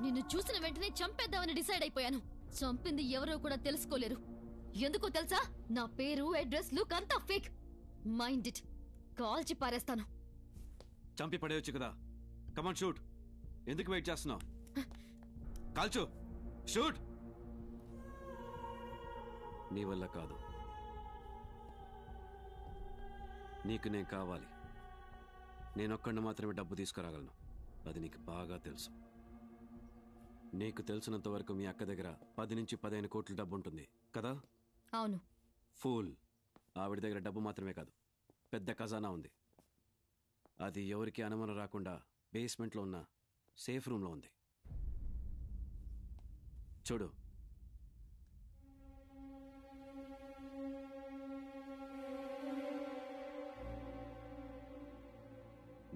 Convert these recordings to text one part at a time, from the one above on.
నిన్ను చూసిన వెంటనే చంపేద్దామని డిసైడ్ అయిపోయాను. చంపింది ఎవరో కూడా తెలుసుకోలేరు. ఎందుకో తెలుసా? నా పేరు, అడ్రస్, లుక్ అంతా ఫేక్. Mind it. కాల్చి పారేస్తాను. చంపి పడేయొచ్చు కదా. Come on shoot. ఎందుకు వెయిట్ చేస్తున్నావు? కాల్చు. షూట్. నీ వల్ల కాదు. నీకు నేను కావాలి. నేనొక్కడిని మాత్రమే డబ్బు తీసుకురాగలను. అది నీకు బాగా తెలుసు. నీకు తెలిసినంత వరకు మీ అక్క దగ్గర 10 నుంచి 15 కోట్ల డబ్బు ఉంటుంది కదా? అవును. ఫూల్. ఆవిడ దగ్గర డబ్బు మాత్రమే కాదు, పెద్ద ఖజానా ఉంది. అది ఎవరికి అనుమానం రాకుండా బేస్మెంట్లో ఉన్న సేఫ్ రూమ్లో ఉంది. చూడు.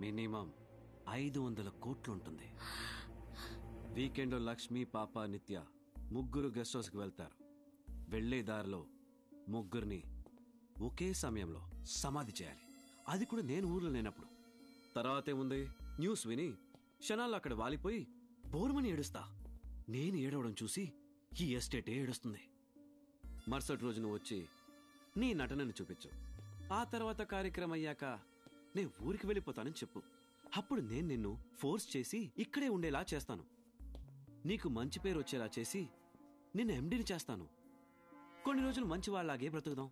మినిమం 500 కోట్లు ఉంటుంది. వీకెండ్లో లక్ష్మి, పాప, నిత్య ముగ్గురు గెస్ట్ హౌస్కి వెళ్తారు. వెళ్లే దారిలో ముగ్గురిని ఒకే సమయంలో సమాధి చేయాలి. అది కూడా నేను ఊర్లో లేనప్పుడు. తర్వాతేముంది? న్యూస్ విని క్షణాల్లో అక్కడ వాలిపోయి బోరుమని ఏడుస్తా. నేను ఏడవడం చూసి ఈ ఎస్టేటే ఏడుస్తుంది. మరుసటి రోజు నువ్వు వచ్చి నీ నటనని చూపించు. ఆ తర్వాత కార్యక్రమం అయ్యాక నేను ఊరికి వెళ్ళిపోతానని చెప్పు. అప్పుడు నేను నిన్ను ఫోర్స్ చేసి ఇక్కడే ఉండేలా చేస్తాను. నీకు మంచి పేరు వచ్చేలా చేసి నిన్ను ఎండీని చేస్తాను. కొన్ని రోజులు మంచి వాళ్ళలాగే బ్రతుకుదాం.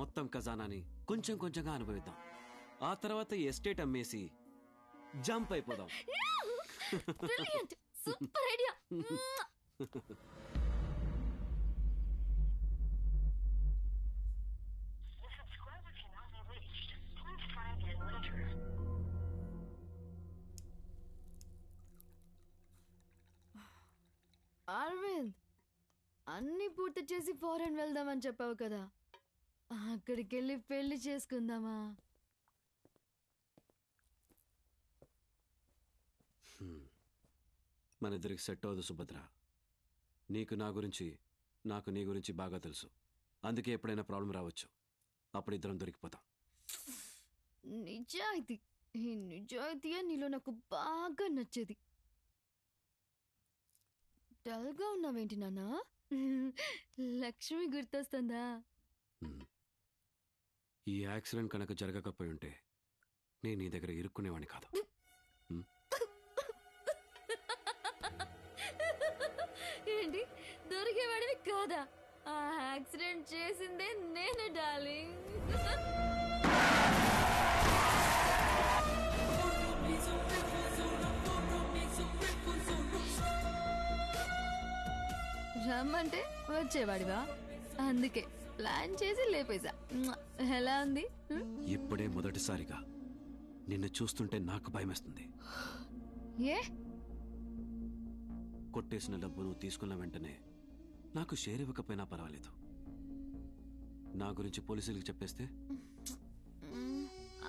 మొత్తం ఖజానాని కొంచెం కొంచెంగా అనుభవిద్దాం. ఆ తర్వాత ఈ ఎస్టేట్ అమ్మేసి జంప్ అయిపోదాం. Super idea. అరవింద్, అన్ని పూర్తి చేసి ఫారెన్ వెళ్దామని చెప్పావు కదా, అక్కడికి వెళ్ళి పెళ్లి చేసుకుందామా? మన ఇద్దరికి సెట్ అవ్వదు సుభద్ర. నీకు నా గురించి, నాకు నీ గురించి బాగా తెలుసు. అందుకే ఎప్పుడైనా ప్రాబ్లం రావచ్చు. అప్పుడు ఇద్దరం దొరికిపోతాం. నిజాయితీ, ఈ నిజాయితీయే నీలో నాకు బాగా నచ్చేది. డల్గా ఉన్నావేంటి నాన్నా? లక్ష్మి గుర్తొస్తుందా? ఈ యాక్సిడెంట్ కనుక జరగకపోయి ఉంటే నేను నీ దగ్గర ఇరుక్కునేవాడిని కాదు. ఏంటి, దొరికేవాడివి కాదా? ఆ యాక్సిడెంట్ చేసిందే నేను డార్లింగ్. రమ్మంటే వచ్చేవాడివా? అందుకే ప్లాన్ చేసి లేపేశా. ఎలా ఉంది? ఇప్పుడే మొదటిసారిగా నిన్ను చూస్తుంటే నాకు భయమేస్తుంది. ఏ? కొట్టేసిన డబ్బు నువ్వు తీసుకున్న వెంటనే నాకు షేర్ ఇవ్వకపోయినా పర్వాలేదు. నా గురించి పోలీసులకు చెప్పేస్తే?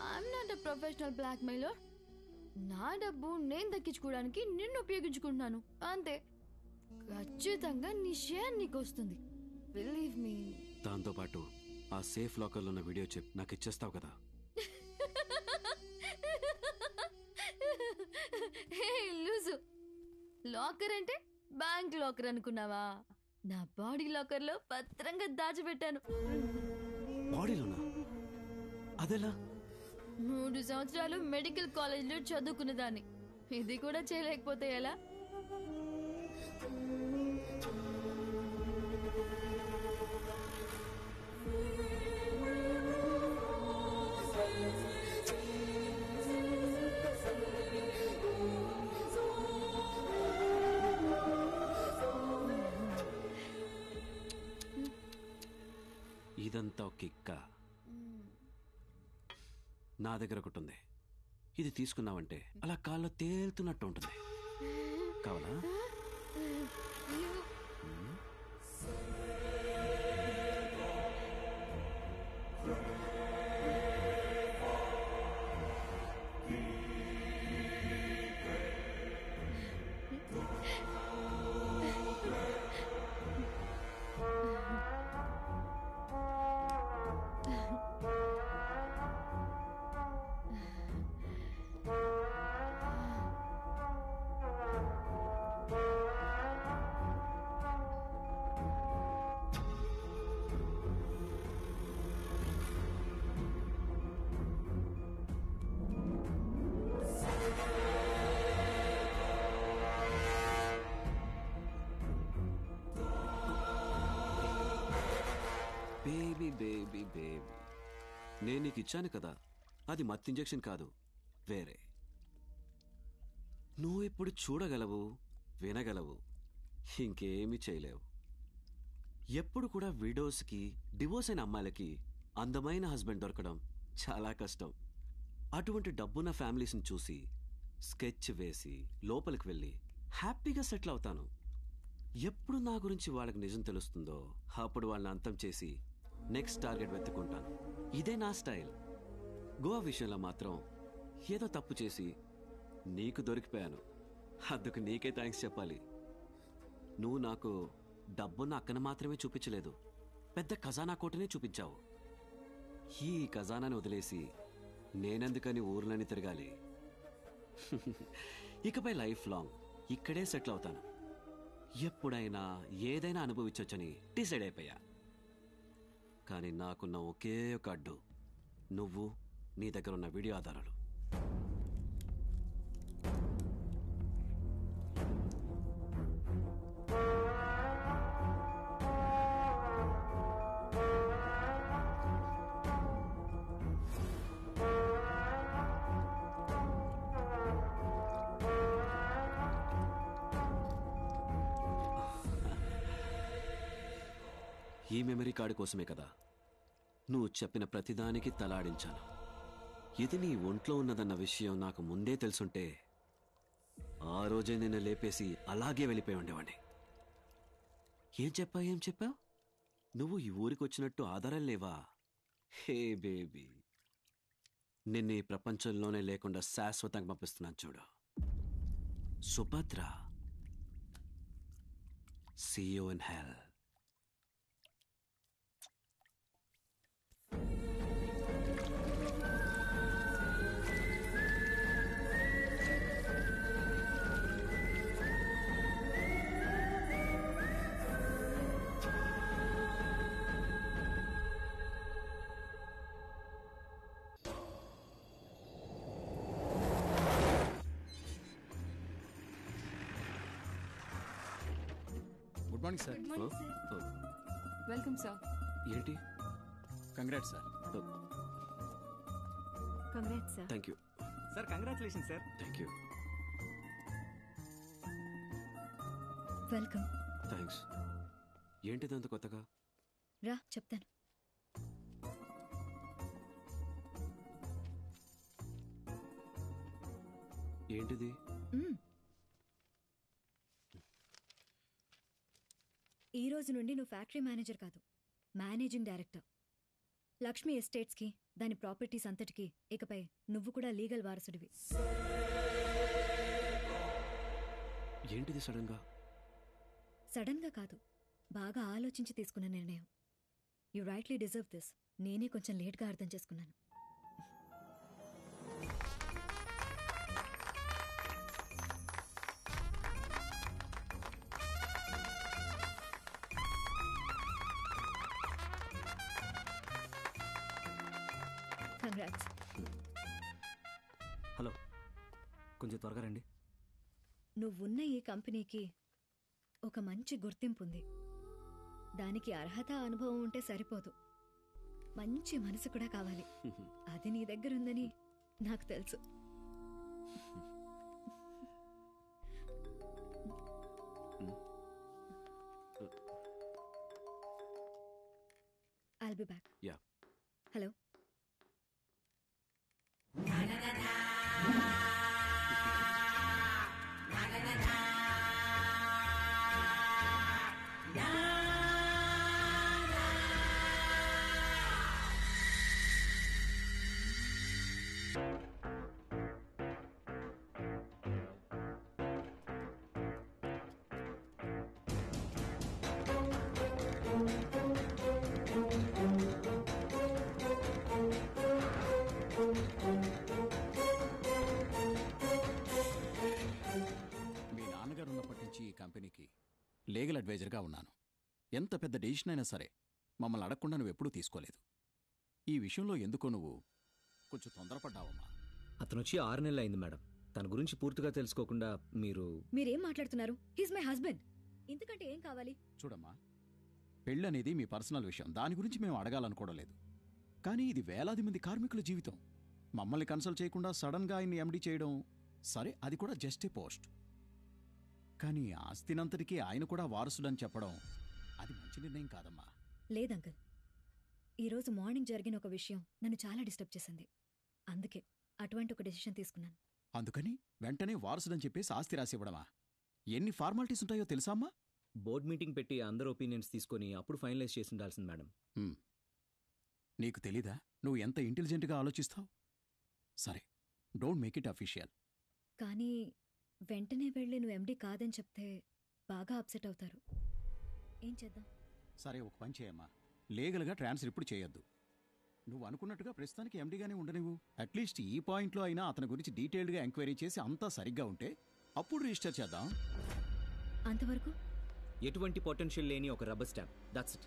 I'm not a professional blackmailer. నా డబ్బు నేను దక్కించుకోవడానికి నిన్ను ఉపయోగించుకుంటున్నాను అంతే. ఖచ్చితంగా నీ షేర్ నీకు వస్తుంది. Believe me. దాంతో పాటు ఆ సేఫ్ లాకర్లో ఉన్న వీడియో చిప్ నాకు ఇచ్చేస్తావు కదా? హే లూజు, లాకర్ అంటే బ్యాంక్ లాకర్ అనుకున్నావా? నా బాడీ లాకర్ లో భద్రంగా దాచిపెట్టాను. బాడీలోనా? అదెలా? 3 సంవత్సరాలు మెడికల్ కాలేజ్ లో చదువుకున్నదాన్ని. ఇది కూడా చేయలేకపోతే ఎలా? ఇదంతా ఒక కిక్క. నా దగ్గర ఒకటి ఉంది. ఇది తీసుకున్నావంటే అలా కాల్లో తేలుతున్నట్టు ఉంటుంది. కావాలా? బేబీ బేబీ బేబీ, నేను నీకు ఇచ్చాను కదా, అది మత్ ఇంజెక్షన్ కాదు, వేరే. నువ్వు ఇప్పుడు చూడగలవు, వినగలవు, ఇంకేమీ చేయలేవు. ఎప్పుడు కూడా విడోస్కి, డివోర్స్ అయిన అమ్మాయిలకి అందమైన హస్బెండ్ దొరకడం చాలా కష్టం. అటువంటి డబ్బున్న ఫ్యామిలీస్ని చూసి స్కెచ్ వేసి లోపలికి వెళ్ళి హ్యాపీగా సెటిల్ అవుతాను. ఎప్పుడు నా గురించి వాళ్ళకి నిజం తెలుస్తుందో అప్పుడు వాళ్ళని అంతం చేసి నెక్స్ట్ టార్గెట్ వెతుక్కుంటాను. ఇదే నా స్టైల్. గోవా విషయంలో మాత్రం ఏదో తప్పు చేసి నీకు దొరికిపోయాను. అందుకు నీకే థ్యాంక్స్ చెప్పాలి. నువ్వు నాకు డబ్బున్న అక్కన మాత్రమే చూపించలేదు, పెద్ద ఖజానా కోటనే చూపించావు. ఈ ఖజానాని వదిలేసి నేనెందుకని ఊర్లని తిరగాలి? ఇకపై లైఫ్ లాంగ్ ఇక్కడే సెటిల్ అవుతాను. ఎప్పుడైనా ఏదైనా అనుభవించొచ్చని డిసైడ్ అయిపోయా. కానీ నాకున్న ఒకే ఒక అడ్డు, నువ్వు, నీ దగ్గర ఉన్న వీడియో ఆధారాలు. ఈ మెమరీ కార్డు కోసమే కదా నువ్వు చెప్పిన ప్రతిదానికి తలాడించాను. ఇది నీ ఒంట్లో ఉన్నదన్న విషయం నాకు ముందే తెలుసుంటే ఆ రోజే నిన్ను లేపేసి అలాగే వెళ్ళిపోయి ఉండేవాడిని. ఏం చెప్పావు? నువ్వు ఈ ఊరికి వచ్చినట్టు ఆధారాలు లేవా? హే బేబీ, నిన్ను ఈ ప్రపంచంలోనే లేకుండా శాశ్వతంగా పంపిస్తున్నాను చూడు. Subhadra, see you in hell. Good morning sir. Welcome sir. ఏంటి? Congrats sir. Congrats sir. Thank you. Sir congratulation sir. Thank you. Welcome. Thanks. ఏంటిదంత కొత్తగా? రా చెప్తాను. ఏంటిది? ఈ రోజు నుండి నువ్వు ఫ్యాక్టరీ మేనేజర్ కాదు, మేనేజింగ్ డైరెక్టర్. లక్ష్మి ఎస్టేట్స్కి, దాని ప్రాపర్టీస్ అంతటికి ఇకపై నువ్వు కూడా లీగల్ వారసుడివి. ఏంటిది సడన్గా? సడన్గా కాదు, బాగా ఆలోచించి తీసుకున్న నిర్ణయం. You rightly deserve this. నేనే కొంచెం లేట్గా అర్థం చేసుకున్నాను. కంగ్రాట్స్. హలో, కొంచెం త్వరగా రండి. నువ్వున్న ఈ కంపెనీకి ఒక మంచి గుర్తింపు ఉంది. దానికి అర్హత, అనుభవం ఉంటే సరిపోదు, మంచి మనసు కూడా కావాలి. అది నీ దగ్గరుందని నాకు తెలుసు. I'll be back. Yeah. Hello. మీ నాన్నగారు ఉన్నప్పటి నుంచి ఈ కంపెనీకి లీగల్ అడ్వైజర్గా ఉన్నాను. ఎంత పెద్ద డెసిషన్ అయినా సరే మమ్మల్ని అడగకుండా నువ్వు ఎప్పుడూ తీసుకోలేదు. ఈ విషయంలో ఎందుకో నువ్వు కొంచెం తొందరపడ్డావమ్మా. అతను వచ్చి 6 నెలలు అయింది మేడం. తన గురించి పూర్తిగా తెలుసుకోకుండా మీరేం మాట్లాడుతున్నారు? He's my husband. ఇంతకంటే ఏం కావాలి? చూడమ్మా, పెళ్ళనేది మీ పర్సనల్ విషయం, దాని గురించి మేము అడగాలనుకోవడం లేదు. కానీ ఇది వేలాది మంది కార్మికుల జీవితం. మమ్మల్ని కన్సల్ట్ చేయకుండా సడన్గా ఆయన్ని ఎండీ చేయడం, సరే అది కూడా జస్ట్ ఏ పోస్ట్. కానీ ఆస్తినంతటికీ ఆయన కూడా వారసుడని చెప్పడం అది మంచి నిర్ణయం కాదమ్మా. లేదంకల్, ఈరోజు మార్నింగ్ జరిగిన ఒక విషయం నన్ను చాలా డిస్టర్బ్ చేసింది. అందుకే అటువంటి ఒక డెసిషన్ తీసుకున్నాను. అందుకని వెంటనే వారసుడని చెప్పేసి ఆస్తి రాసివ్వడమా? ఎన్ని ఫార్మాలిటీస్ ఉంటాయో తెలుసా అమ్మా? బోర్డ్ మీటింగ్ పెట్టి అందరు ఒపీనియన్స్ తీసుకొని అప్పుడు ఫైనలైజ్ చేసి ఉండాల్సింది మేడం. నీకు తెలీదా నువ్వు ఎంత ఇంటెలిజెంట్గా ఆలోచిస్తావు? సరే, డోంట్ మేక్ ఇట్ అఫీషియల్. కానీ వెంటనే వెళ్ళి నువ్వు ఎండీ కాదని చెప్తే బాగా అప్సెట్ అవుతారు. ఏం చేద్దాం? సరే, ఒక పని చేయమ్మా, లీగల్గా ట్రాన్స్ఫర్ ఇప్పుడు చేయొద్దు. నువ్వు అనుకున్నట్టుగా ప్రస్తుతానికి ఎండీగానే ఉండనివ్వు. అట్లీస్ట్ ఈ పాయింట్లో అయినా అతని గురించి డీటెయిల్డ్గా ఎంక్వైరీ చేసి అంతా సరిగ్గా ఉంటే అప్పుడు రిజిస్టర్ చేద్దాం. అంతవరకు ఎటువంటి పొటెన్షియల్ లేని ఒక రబ్బర్ స్టాంప్, దట్స్ ఇట్.